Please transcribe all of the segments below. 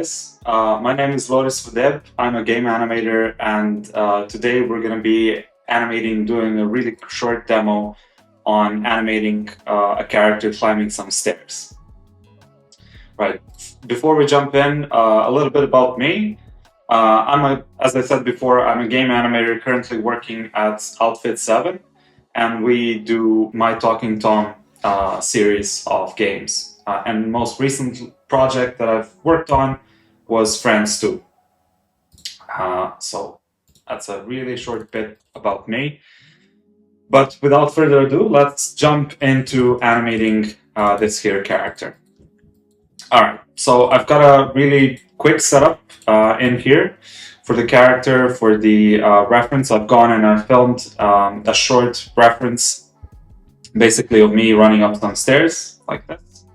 guys. My name is Loris Vodeb. I'm a game animator, and today we're going to be doing a really short demo on animating a character climbing some stairs. Right. Before we jump in, a little bit about me. As I said before, I'm a game animator currently working at Outfit 7, and we do My Talking Tom series of games. And most recent project that I've worked on was Friends 2. So that's a really short bit about me. But without further ado, let's jump into animating this here character. All right, so I've got a really quick setup in here for the character. For the reference, I've gone and I've filmed a short reference, basically of me running up some stairs like this.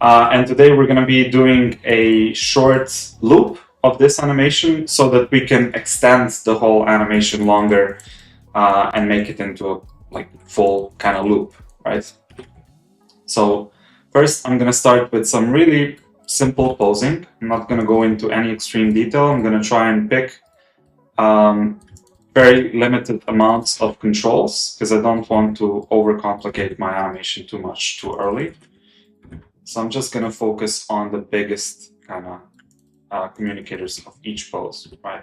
And today we're going to be doing a short loop of this animation so that we can extend the whole animation longer and make it into a full kind of loop, right? So first I'm going to start with some really simple posing. I'm not going to go into any extreme detail. I'm going to try and pick very limited amounts of controls because I don't want to overcomplicate my animation too much too early. So I'm just going to focus on the biggest kind of communicators of each pose, right?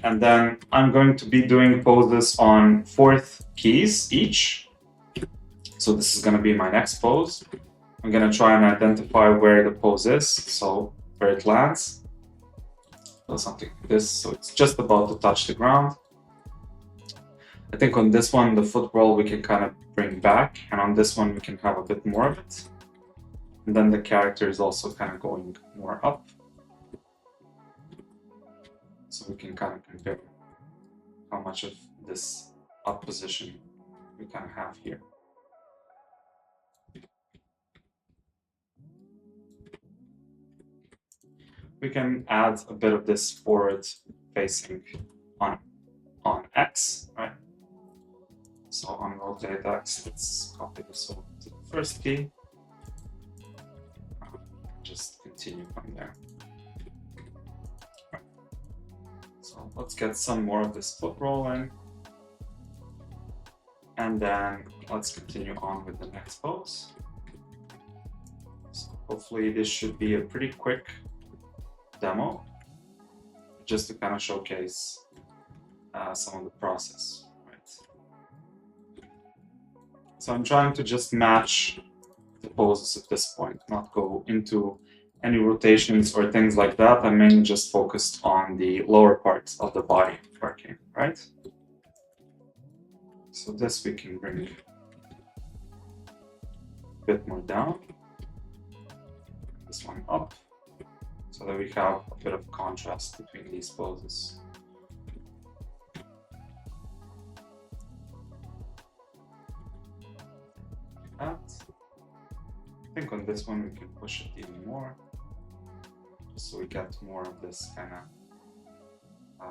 And then I'm going to be doing poses on 4th keys each. So this is going to be my next pose. I'm going to try and identify where the pose is, so where it lands. So something like this, so it's just about to touch the ground. I think on this one, the foot roll we can kind of bring back, and on this one we can have a bit more of it. And then the character is also kind of going more up. So we can kind of compare how much of this up position we kind of have here. We can add a bit of this forward facing on X, right? So on rotate X, let's copy this over to the 1st key. Just continue from there. Right. So let's get some more of this foot roll in. And then let's continue on with the next pose. So hopefully this should be a pretty quick demo, just to kind of showcase some of the process. So I'm trying to just match the poses at this point, not go into any rotations or things like that. I'm mainly just focused on the lower parts of the body working, right? So this we can bring a bit more down, this one up, so that we have a bit of contrast between these poses. That. I think on this one we can push it even more, just so we get more of this kind of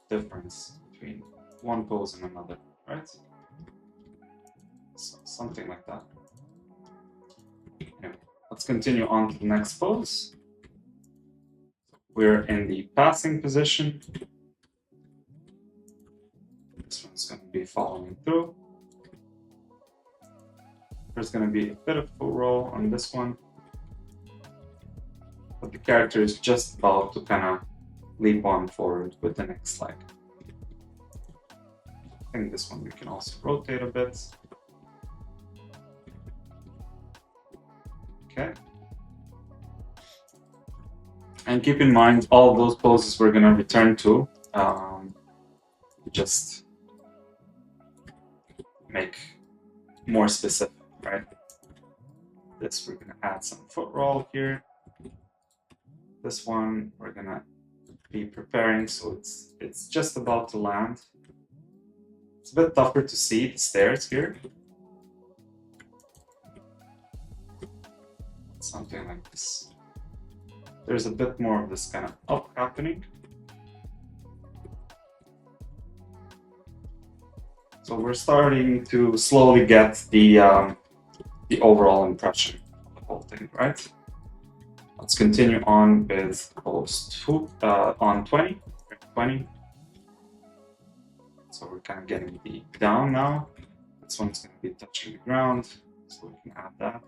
difference between one pose and another, right? So something like that. Anyway, let's continue on to the next pose. We're in the passing position. This one's going to be following through. There's going to be a bit of foot roll on this one, but the character is just about to kind of leap on forward with the next leg. I think this one we can also rotate a bit. Okay. And keep in mind, all of those poses we're going to return to, just make more specific. Right. This we're gonna add some foot roll here. This one we're gonna be preparing, so it's just about to land. It's a bit tougher to see the stairs here. Something like this. There's a bit more of this kind of up happening. So we're starting to slowly get the overall impression of the whole thing, right? Let's continue on with pose 2 on 20. 20. So we're kind of getting the down now. This one's going to be touching the ground, so we can add that.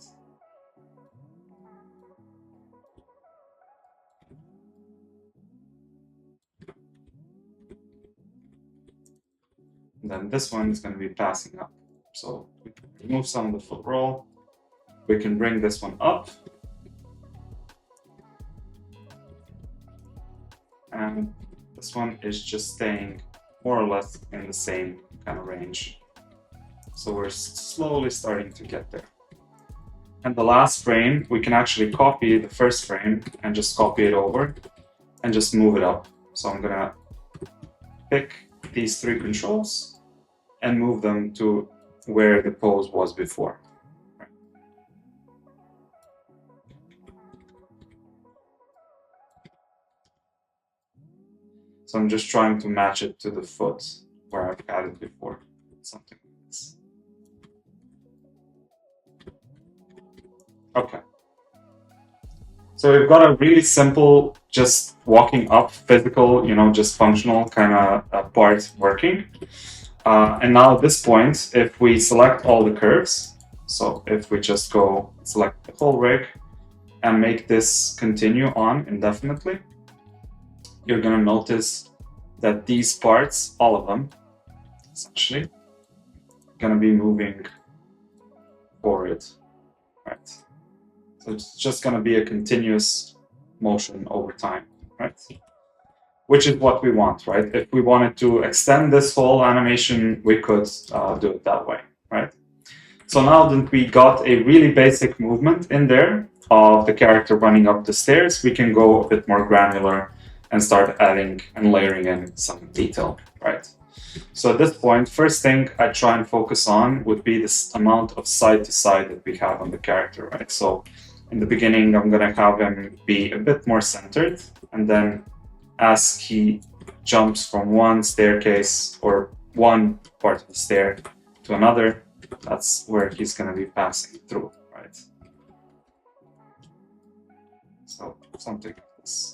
And then this one is going to be passing up. So we can remove some of the foot roll. We can bring this one up. And this one is just staying more or less in the same kind of range. So we're slowly starting to get there. And the last frame, we can actually copy the first frame and just copy it over and just move it up. So I'm gonna pick these 3 controls and move them to where the pose was before. So I'm just trying to match it to the foot where I've had it before, something like this. Okay. So we've got a really simple, just walking up, physical, just functional kind of part working. And now at this point, if we select all the curves, so if we just go select the whole rig and make this continue on indefinitely, you're going to notice that these parts, all of them, essentially, going to be moving forward, right? So it's just going to be a continuous motion over time, right? Which is what we want, right? If we wanted to extend this whole animation, we could do it that way, right? So now that we got a really basic movement in there of the character running up the stairs, we can go a bit more granular and start adding and layering in some detail, right? So at this point, first thing I try and focus on would be this amount of side to side that we have on the character, right? So in the beginning, I'm gonna have him be a bit more centered, and then as he jumps from one staircase or one part of the stair to another, that's where he's gonna be passing through, right? So something like this.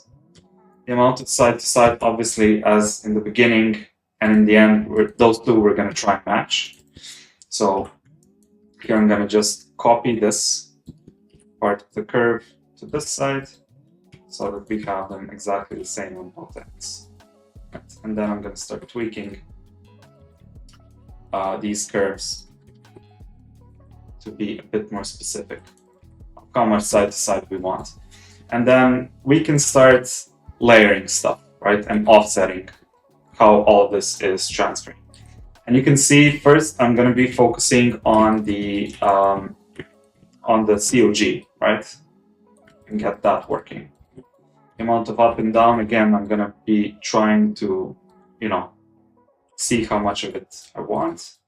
The amount of side to side, obviously, as in the beginning and in the end, those two we're going to try and match. So here I'm going to just copy this part of the curve to this side so that we have them exactly the same on both ends. Right. And then I'm going to start tweaking these curves to be a bit more specific of how much side to side we want. And then we can start layering stuff, right, and offsetting how all this is transferring. And you can see first I'm going to be focusing on the COG, right, and get that working. The amount of up and down, again, I'm going to be trying to, see how much of it I want,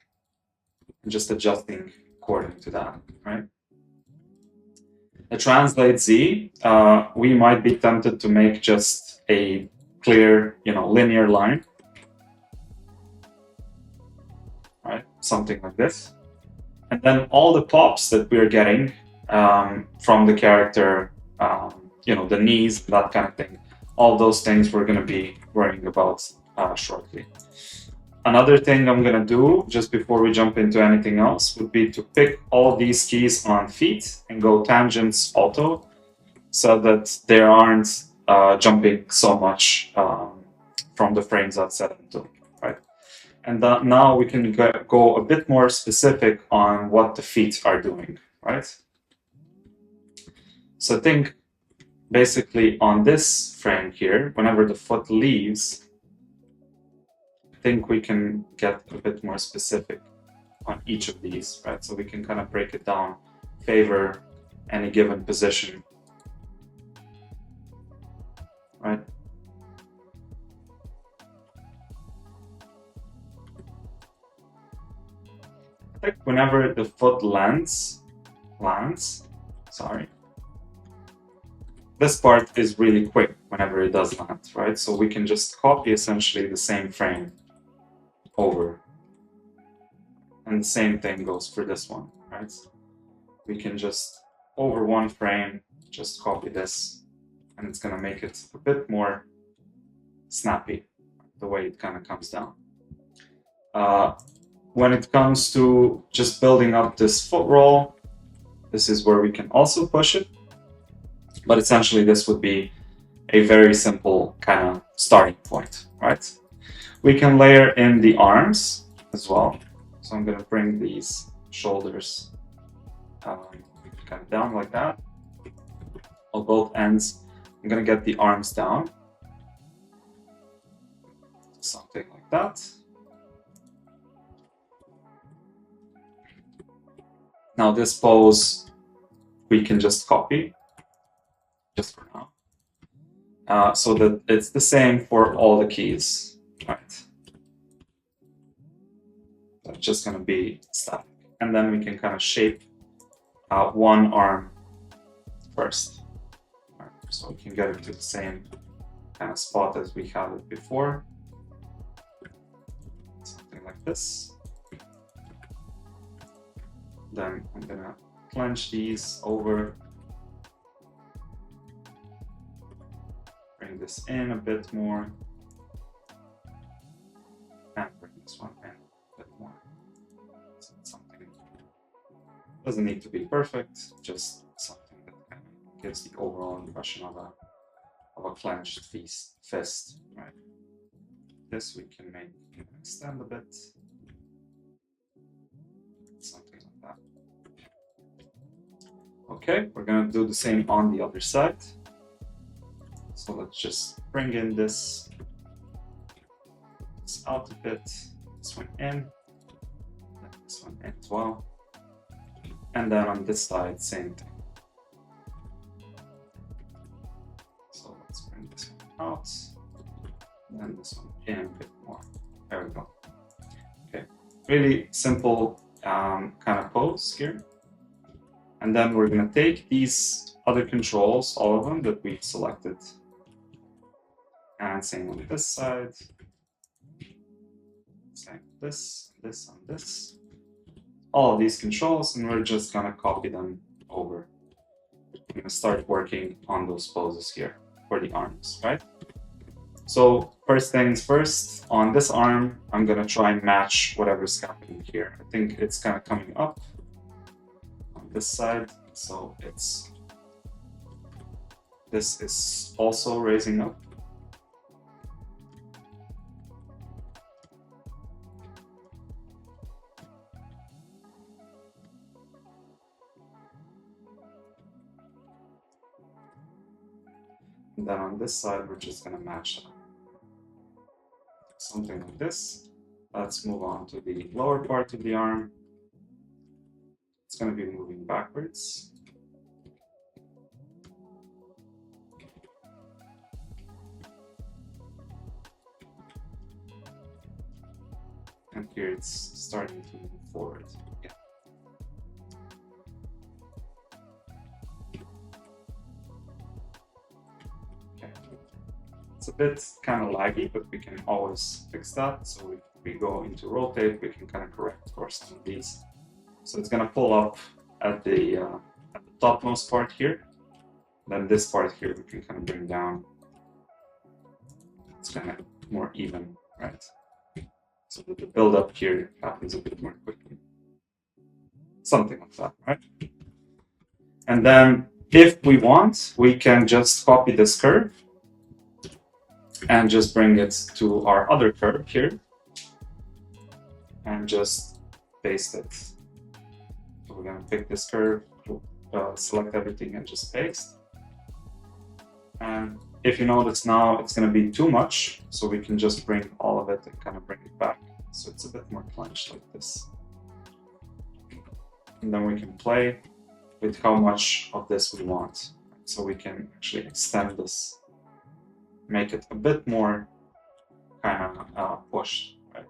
and just adjusting according to that, right? The translate Z, we might be tempted to make just a clear, linear line, right? Something like this. And then all the pops that we're getting from the character, the knees, that kind of thing, all those things we're going to be worrying about shortly. Another thing I'm going to do just before we jump into anything else would be to pick all these keys on feet and go tangents auto so that they aren't jumping so much from the frames I've set them to, right? And now we can go a bit more specific on what the feet are doing, right? So think basically on this frame here, whenever the foot leaves, I think we can get a bit more specific on each of these, right? So we can kind of break it down, favor any given position, right? I think whenever the foot lands, this part is really quick whenever it does land, right? So we can just copy essentially the same frame over. And the same thing goes for this one, right? We can just, over one frame, just copy this and it's going to make it a bit more snappy, the way it kind of comes down. When it comes to just building up this foot roll, this is where we can also push it, but essentially this would be a very simple kind of starting point, right? We can layer in the arms as well. So I'm going to bring these shoulders kind of down like that on both ends. I'm going to get the arms down, something like that. Now this pose we can just copy, just for now, so that it's the same for all the keys, right? So it's just going to be static, and then we can kind of shape one arm first, right? So we can get it to the same kind of spot as we had it before, something like this. Then I'm going to clench these over, bring this in a bit more, and bring this one in a bit more. So something doesn't need to be perfect, just something that kind of gives the overall impression of a clenched fist, right? This we can make extend a bit, something like that. Okay, we're going to do the same on the other side. So let's just bring in this out a bit, this one in, and this one in as well. And then on this side, same thing. So let's bring this one out, and this one in a bit more. There we go. Okay, really simple kind of pose here. And then we're going to take these other controls, all of them that we've selected, and same on this side, same this, and this, all of these controls, and we're just going to copy them over. I'm going to start working on those poses here for the arms, right? So first things first, on this arm, I'm going to try and match whatever's happening here. I think it's kind of coming up on this side, so this is also raising up. And then on this side, we're just going to match that. Something like this. Let's move on to the lower part of the arm. It's going to be moving backwards. And here it's starting to move forward. Yeah. Okay. It's a bit kind of laggy, but we can always fix that. So if we go into rotate, we can kind of correct for some of these. So it's going to pull up at the topmost part here. Then this part here we can kind of bring down. It's kind of more even, right? So that the build up here happens a bit more quickly. Something like that, right? And then if we want, we can just copy this curve and just bring it to our other curve here and just paste it. So we're going to pick this curve, select everything and just paste. And if you notice now, it's going to be too much, so we can just bring all of it and kind of bring it back. So it's a bit more clenched like this. And then we can play with how much of this we want. So we can actually extend this, make it a bit more kind of pushed, right?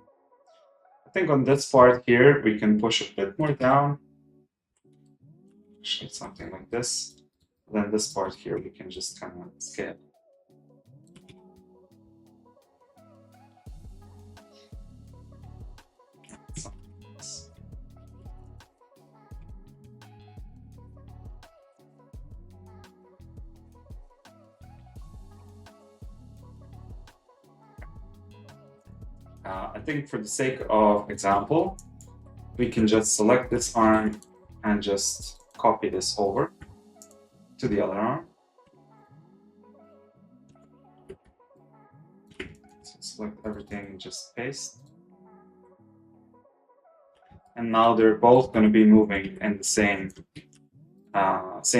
I think on this part here, we can push a bit more down. Actually, something like this. Then this part here, we can just kind of scale. I think for the sake of example, we can just select this arm and just copy this over to the other arm. So select everything and just paste. And now they're both going to be moving in the same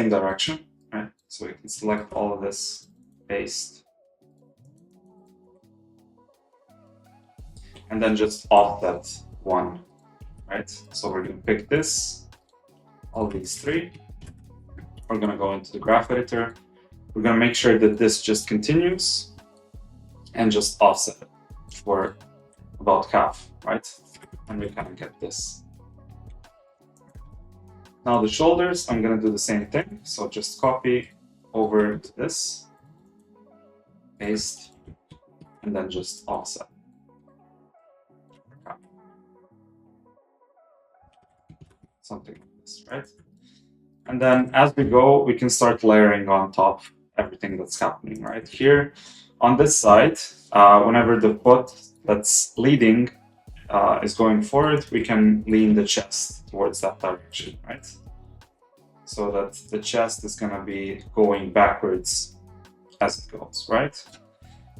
direction, right? So we can select all of this, paste, and then just offset one, right? So we're going to pick this, all these three. We're going to go into the graph editor. We're going to make sure that this just continues and just offset it for about half, right? And we kind of get this. Now the shoulders, I'm going to do the same thing. So just copy over to this, paste, and then just offset. Something like this, right? And then as we go, we can start layering on top everything that's happening, right? Here on this side, whenever the foot that's leading is going forward, we can lean the chest towards that direction, right? So that the chest is going to be going backwards as it goes, right?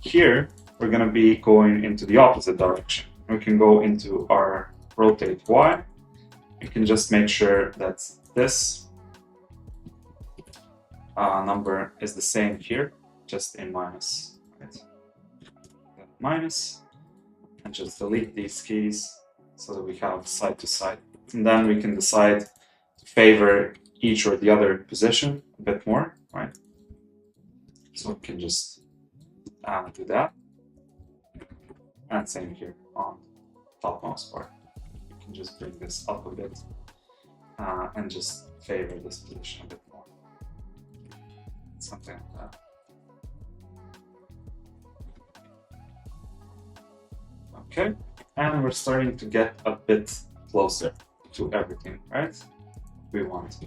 Here, we're going to be going into the opposite direction. We can go into our rotate Y. We can just make sure that this number is the same here, just in minus, right? Minus, and just delete these keys so that we have side to side. And then we can decide to favor each or the other position a bit more, right? So we can just do that. And same here on topmost part. You can just bring this up a bit and just favor this position a bit more. Something like that. Okay, and we're starting to get a bit closer to everything, right? We want.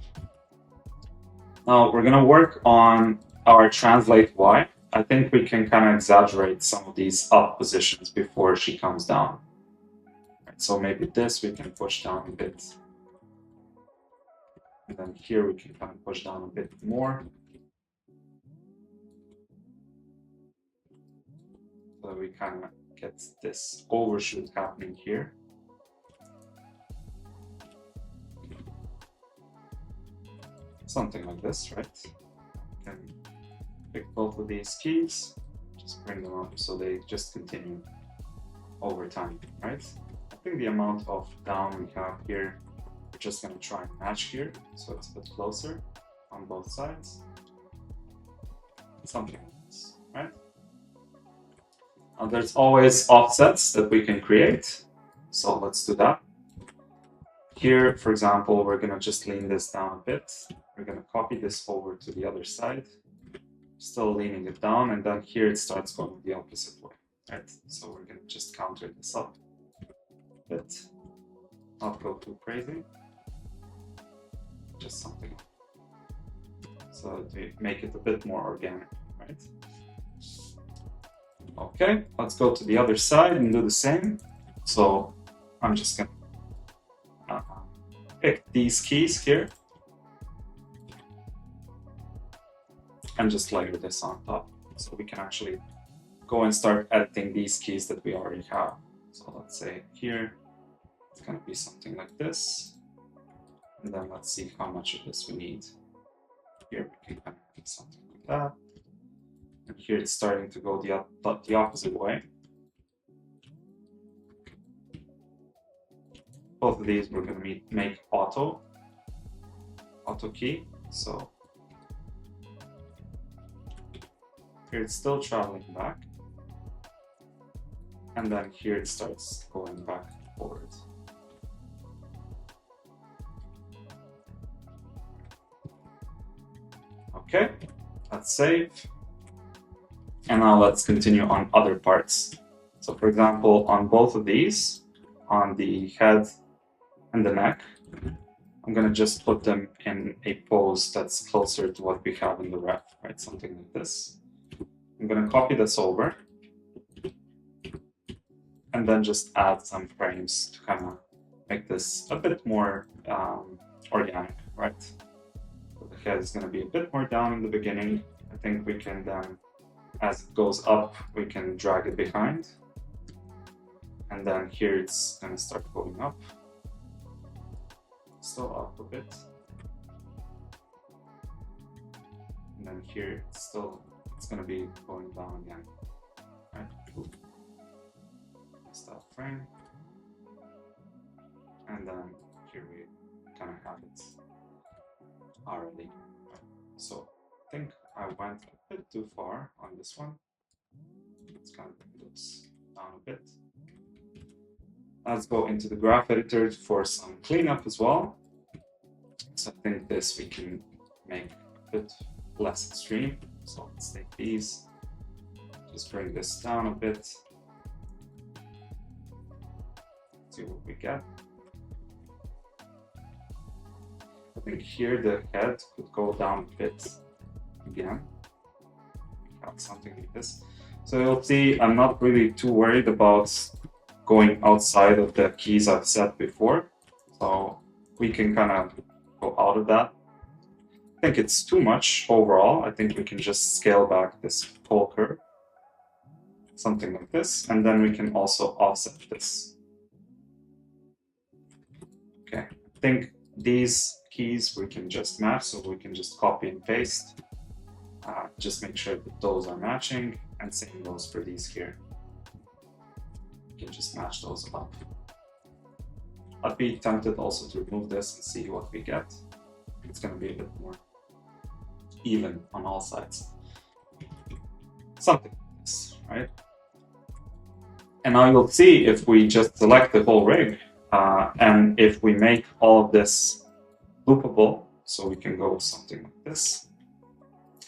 Now we're gonna work on our translate Y. I think we can kind of exaggerate some of these up positions before she comes down. Right, so maybe this we can push down a bit. And then here we can kind of push down a bit more. So we kind of get this overshoot happening here. Something like this, right? Can pick both of these keys, just bring them up so they just continue over time, right? I think the amount of down we have here, we're just going to try and match here, so it's a bit closer on both sides. Something like this, right? Now there's always offsets that we can create, so let's do that. Here, for example, we're going to just lean this down a bit. We're going to copy this over to the other side, still leaning it down, and then here it starts going the opposite way, right? So we're going to just counter this up a bit, not go too crazy, just something, so to make it a bit more organic, right? Okay, let's go to the other side and do the same. So I'm just going to pick these keys here and just layer this on top. So we can actually go and start editing these keys that we already have. So let's say here, it's going to be something like this. And then let's see how much of this we need. Here we can kind of do something like that. And here it's starting to go the opposite way. Both of these we're going to make auto key. So here it's still traveling back. And then here it starts going back and forward. Okay, let's save. And now let's continue on other parts. So for example, on both of these, on the head and the neck, I'm going to just put them in a pose that's closer to what we have in the ref, right? Something like this. I'm going to copy this over. and then just add some frames to kind of make this a bit more organic, right? So the head is going to be a bit more down in the beginning. I think we can then, as it goes up, we can drag it behind. And then here it's going to start going up. Still up a bit. And then here it's going to be going down again. Right? Stop frame. And then here we kind of have it already. So I think I went a bit too far on this one. Let's kind of bring this down a bit. Let's go into the graph editor for some cleanup as well. So I think this we can make a bit less extreme. So let's take these, just bring this down a bit. See what we get. I think here the head could go down a bit again. Have something like this. So you'll see I'm not really too worried about going outside of the keys I've set before. So we can kind of go out of that. I think it's too much overall. I think we can just scale back this whole curve. Something like this. And then we can also offset this. Okay, I think these keys we can just match, so we can just copy and paste. Just make sure that those are matching, and same goes for these here. You can just match those up. I'd be tempted also to remove this and see what we get. It's going to be a bit more even on all sides. Something like this, right? And now you'll see if we just select the whole rig, and if we make all of this loopable, so we can go something like this.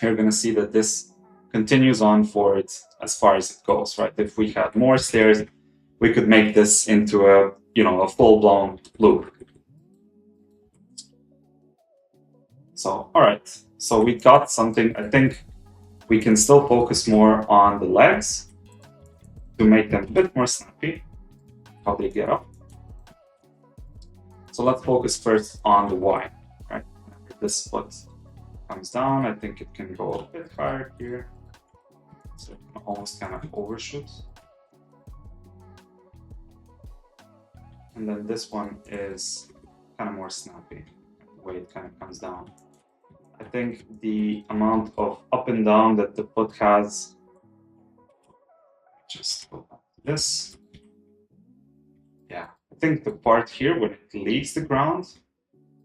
You're going to see that this continues on for it as far as it goes, right? If we had more stairs, we could make this into a, a full-blown loop. So, all right. So we got something. I think we can still focus more on the legs to make them a bit more snappy, how they get up. So let's focus first on the Y, right? This foot comes down. I think it can go a bit higher here. So it can almost kind of overshoot. And then this one is kind of more snappy, the way it kind of comes down. I think the amount of up and down that the foot has, just go back to this. Yeah, I think the part here, when it leaves the ground,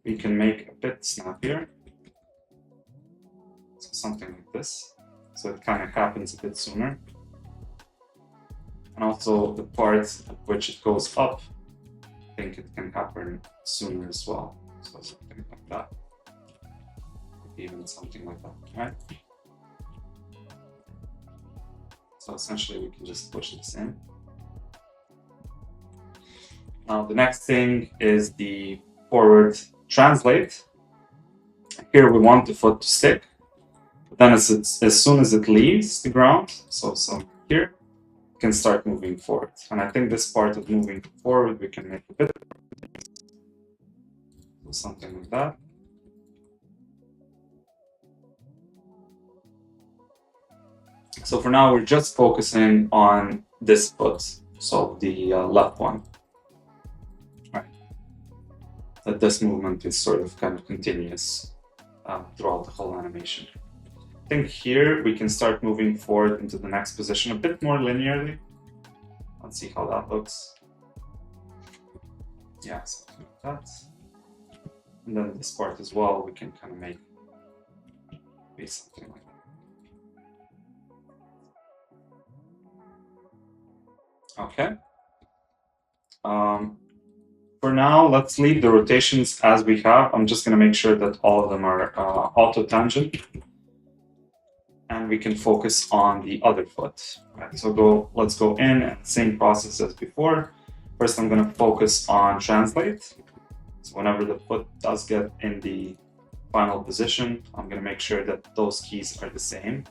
we can make a bit snappier. So something like this. So it kind of happens a bit sooner. And also the part at which it goes up, I think it can happen sooner as well. So something like that. Even something like that, right? So essentially we can just push this in. Now the next thing is the forward translate. Here we want the foot to stick. But then as soon as it leaves the ground, so here, it can start moving forward. And I think this part of moving forward, we can make a bit of something like that. So for now, we're just focusing on this foot, so the left one. Right. That this movement is sort of kind of continuous throughout the whole animation. I think here we can start moving forward into the next position a bit more linearly. Let's see how that looks. Yeah, something like that. And then this part as well, we can kind of make be something like that. Okay. For now, let's leave the rotations as we have. I'm just going to make sure that all of them are auto-tangent. And we can focus on the other foot. Right, so let's go in and same process as before. First, I'm going to focus on translate. So whenever the foot does get in the final position, I'm going to make sure that those keys are the same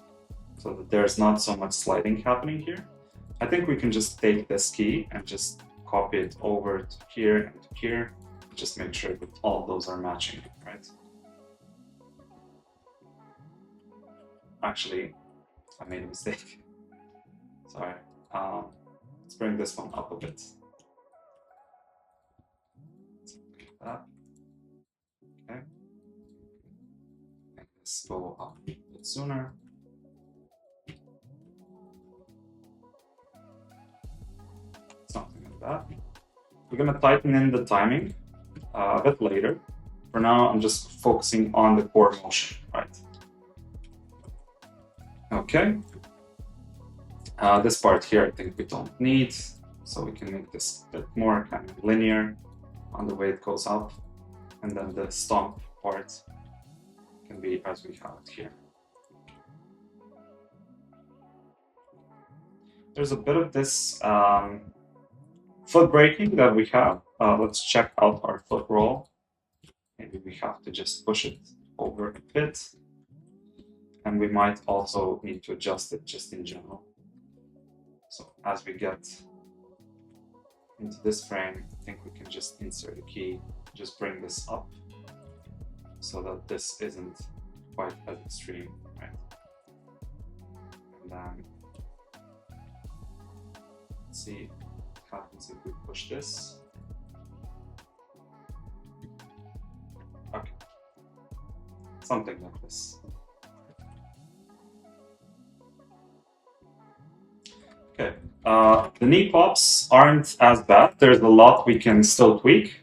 so that there's not so much sliding happening here. I think we can just take this key and just copy it over to here and to here. Just make sure that all of those are matching, right? Actually, I made a mistake. Sorry. Let's bring this one up a bit. Like that. Okay. Make this go up a bit sooner. Something like that. We're gonna tighten in the timing a bit later. For now, I'm just focusing on the core motion, right? Okay. This part here, I think we don't need, so we can make this a bit more kind of linear on the way it goes up. And then the stomp part can be as we have it here. There's a bit of this foot braking that we have. Let's check out our foot roll. Maybe we have to just push it over a bit. And we might also need to adjust it just in general. So as we get into this frame, I think we can just insert a key, just bring this up so that this isn't quite as extreme, right? And then let's see what happens if we push this. Okay, something like this. Okay, the knee pops aren't as bad. There's a lot we can still tweak,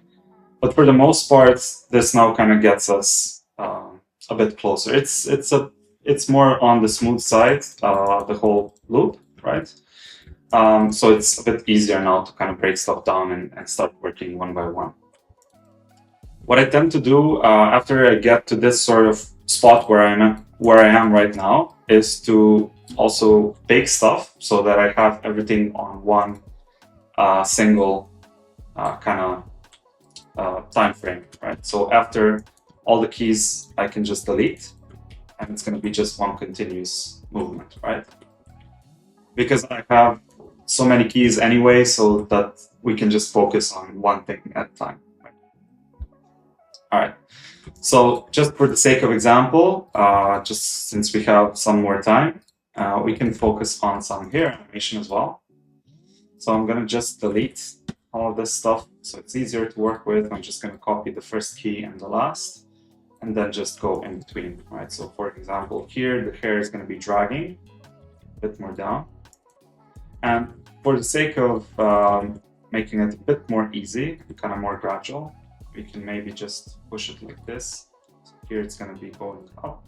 but for the most part, this now kind of gets us a bit closer. It's more on the smooth side, the whole loop, right? So it's a bit easier now to kind of break stuff down and start working one by one. What I tend to do after I get to this sort of spot where I am right now is to also bake stuff so that I have everything on one single kind of time frame, right? So after all the keys, I can just delete, and it's going to be just one continuous movement, right? Because I have so many keys anyway, so that we can just focus on one thing at a time. Right? All right. So just for the sake of example, just since we have some more time, we can focus on some hair animation as well. So I'm going to just delete all of this stuff so it's easier to work with. I'm just going to copy the first key and the last, and then just go in between, right? So for example, here the hair is going to be dragging a bit more down. And for the sake of making it a bit more easy and kind of more gradual, we can maybe just push it like this. So here it's going to be going up,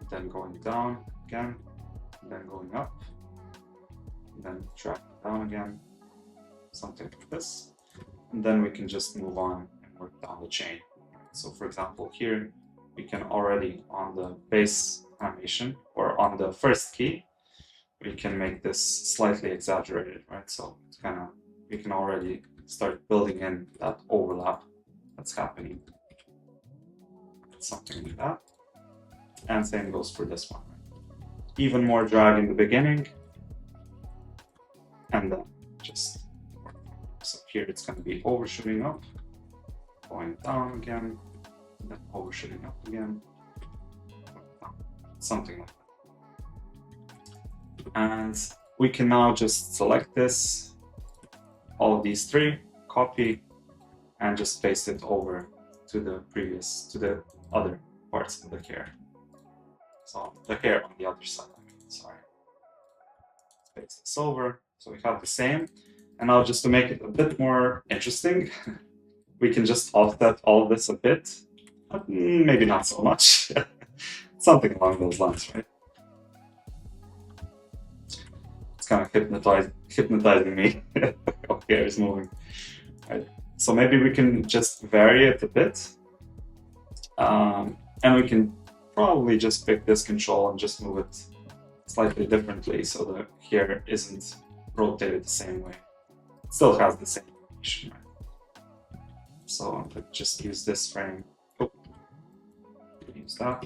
then going down again, and then going up, and then drag it down again, something like this. And then we can just move on and work down the chain. So for example, here we can already on the base animation or on the first key, we can make this slightly exaggerated, right? So it's kind of, we can already start building in that overlap that's happening. Something like that. And same goes for this one. Even more drag in the beginning, and then just work. So here it's going to be overshooting up, going down again, and then overshooting up again, something like that. And we can now just select this, all of these three, copy, and just paste it over to the other parts of the hair. So the hair on the other side, sorry. Paste this over, so we have the same. And now just to make it a bit more interesting, we can just offset all of this a bit, but maybe not so much. Something along those lines, right? It's kind of hypnotizing me. Okay, it's moving. Right. So maybe we can just vary it a bit. And we can probably just pick this control and just move it slightly differently so the hair isn't rotated the same way. It still has the same animation, right? So let's just use this frame. Oh, use that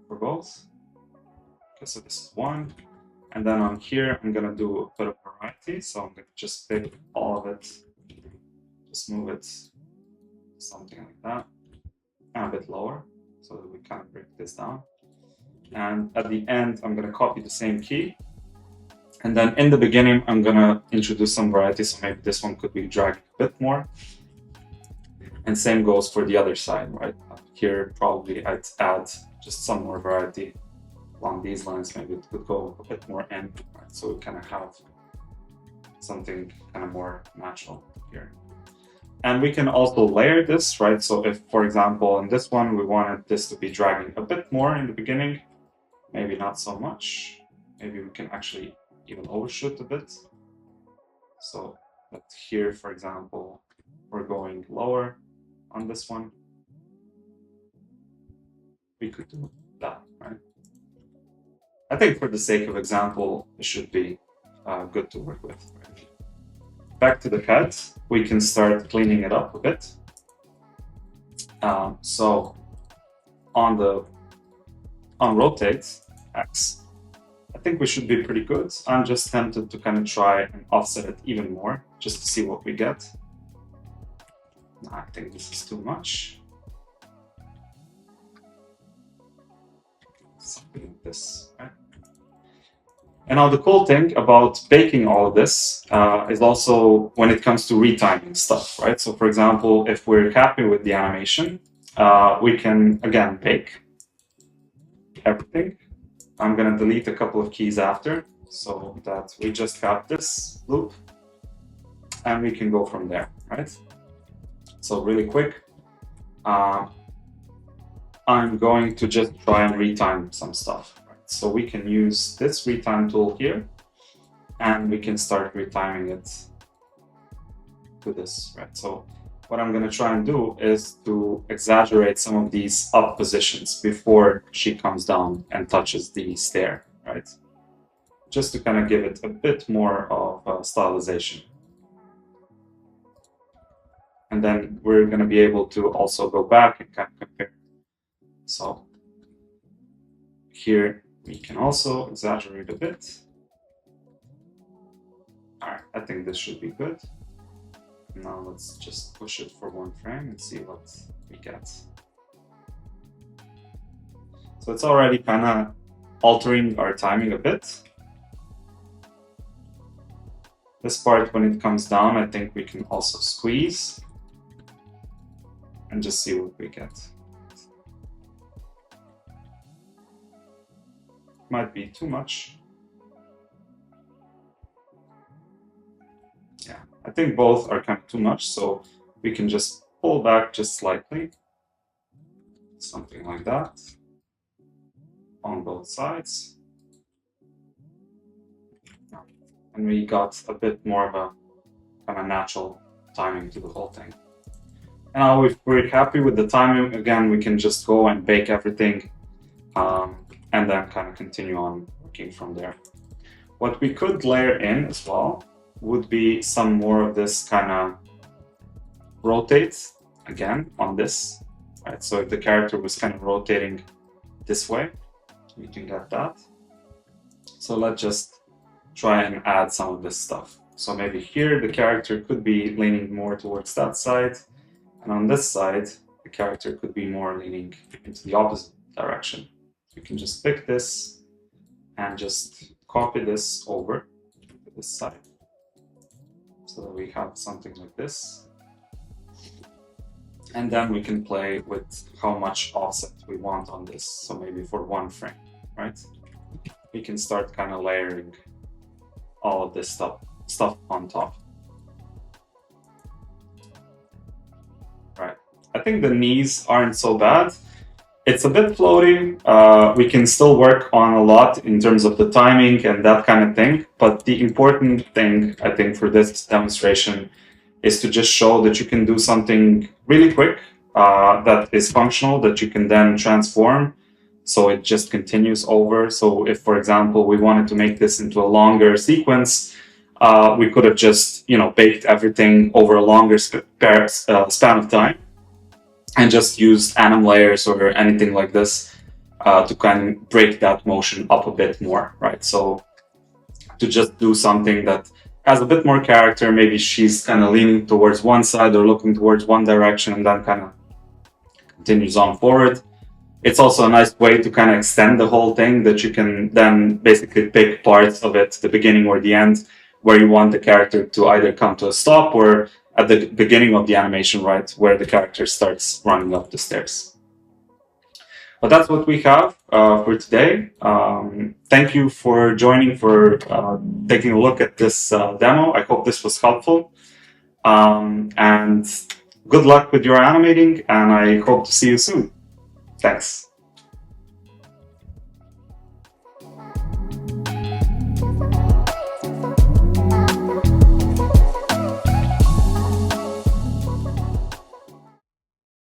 for both. Okay, so this is one. And then on here, I'm going to do a bit of variety. So I'm going to just pick all of it, just move it something like that, and a bit lower, so that we kind of break this down. And at the end, I'm going to copy the same key. And then in the beginning, I'm going to introduce some variety. So maybe this one could be dragged a bit more. And same goes for the other side, right? Here, probably I'd add just some more variety along these lines. Maybe it could go a bit more in, right? So we kind of have something kind of more natural here. And we can also layer this, right? So if, for example, in this one, we wanted this to be dragging a bit more in the beginning, maybe not so much. Maybe we can actually even overshoot a bit. So that here, for example, we're going lower on this one. We could do that, right? I think for the sake of example, it should be good to work with. Right? Back to the head, we can start cleaning it up a bit. So on rotate X, I think we should be pretty good. I'm just tempted to kind of try and offset it even more, just to see what we get. I think this is too much. Something like this, right? And now the cool thing about baking all of this is also when it comes to retiming stuff, right? So for example, if we're happy with the animation, we can again bake everything. I'm going to delete a couple of keys after so that we just have this loop and we can go from there, right? So really quick, I'm going to just try and retime some stuff. Right? So we can use this retime tool here and we can start retiming it to this, right? So what I'm going to try and do is to exaggerate some of these up positions before she comes down and touches the stair, right? Just to kind of give it a bit more of stylization. And then we're going to be able to also go back and kind of compare. So here we can also exaggerate a bit. All right, I think this should be good. Now let's just push it for one frame and see what we get. So it's already kind of altering our timing a bit. This part, when it comes down, I think we can also squeeze and just see what we get. Might be too much. Yeah, I think both are kind of too much, so we can just pull back just slightly. Something like that on both sides. And we got a bit more of a kind of natural timing to the whole thing. And now if we're happy with the timing, again, we can just go and bake everything and then kind of continue on working from there. What we could layer in as well would be some more of this kind of rotate again on this, right? So if the character was kind of rotating this way, we can get that. So let's just try and add some of this stuff. So maybe here the character could be leaning more towards that side, and on this side the character could be more leaning into the opposite direction. We can just pick this and just copy this over to this side so that we have something like this. And then we can play with how much offset we want on this. So maybe for one frame, right? We can start kind of layering all of this stuff on top. Right. I think the knees aren't so bad. It's a bit floating. We can still work on a lot in terms of the timing and that kind of thing. But the important thing, I think, for this demonstration is to just show that you can do something really quick that is functional, that you can then transform. So it just continues over. So if, for example, we wanted to make this into a longer sequence, we could have just, baked everything over a longer span of time and just used anim layers or anything like this to kind of break that motion up a bit more, right? So to just do something that has a bit more character. Maybe she's kind of leaning towards one side or looking towards one direction and then kind of continues on forward. It's also a nice way to kind of extend the whole thing, that you can then basically pick parts of it, the beginning or the end, where you want the character to either come to a stop or at the beginning of the animation, right, where the character starts running up the stairs. But that's what we have for today. Thank you for joining, for taking a look at this demo. I hope this was helpful. And good luck with your animating, and I hope to see you soon. Thanks.